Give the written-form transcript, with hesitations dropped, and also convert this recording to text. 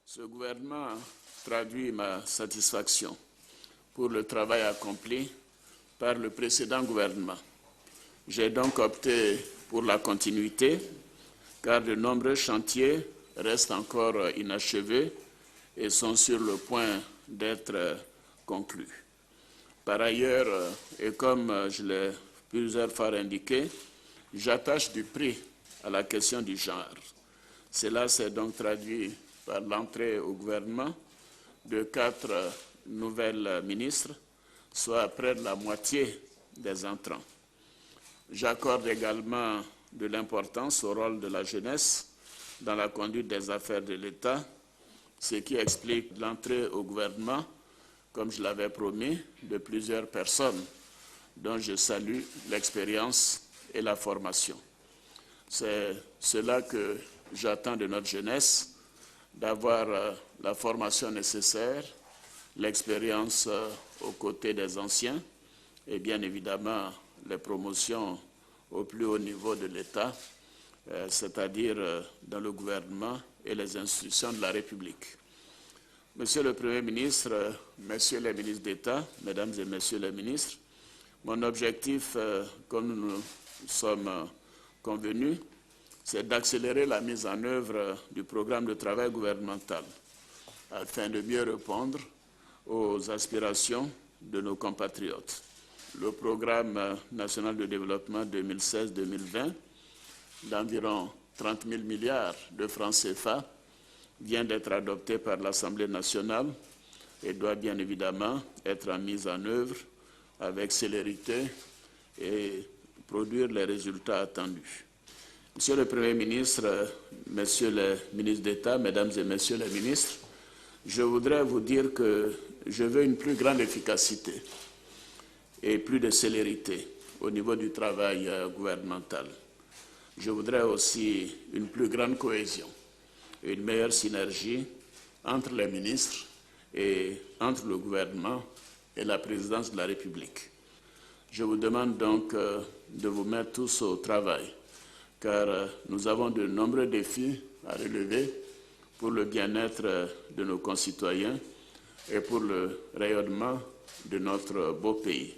Ce gouvernement traduit ma satisfaction pour le travail accompli par le précédent gouvernement. J'ai donc opté pour la continuité, car de nombreux chantiers restent encore inachevés et sont sur le point d'être conclus. Par ailleurs, et comme je l'ai plusieurs fois indiqué, j'attache du prix à la question du genre. Cela s'est donc traduit par l'entrée au gouvernement de 4 nouvelles ministres, soit près de la moitié des entrants. J'accorde également de l'importance au rôle de la jeunesse dans la conduite des affaires de l'État, ce qui explique l'entrée au gouvernement, comme je l'avais promis, de plusieurs personnes dont je salue l'expérience et la formation. C'est cela que j'attends de notre jeunesse, d'avoir la formation nécessaire, l'expérience aux côtés des anciens et bien évidemment les promotions au plus haut niveau de l'État, c'est-à-dire dans le gouvernement et les institutions de la République. Monsieur le Premier ministre, Messieurs les ministres d'État, Mesdames et Messieurs les ministres, mon objectif, comme nous sommes convenus, c'est d'accélérer la mise en œuvre du programme de travail gouvernemental afin de mieux répondre aux aspirations de nos compatriotes. Le programme national de développement 2016-2020 d'environ 30 000 milliards de francs CFA vient d'être adopté par l'Assemblée nationale et doit bien évidemment être mise en œuvre avec célérité et produire les résultats attendus. Monsieur le Premier ministre, Messieurs les ministres d'État, Mesdames et Messieurs les ministres, je voudrais vous dire que je veux une plus grande efficacité et plus de célérité au niveau du travail gouvernemental. Je voudrais aussi une plus grande cohésion et une meilleure synergie entre les ministres et entre le gouvernement et la présidence de la République. Je vous demande donc de vous mettre tous au travail, car nous avons de nombreux défis à relever pour le bien-être de nos concitoyens et pour le rayonnement de notre beau pays.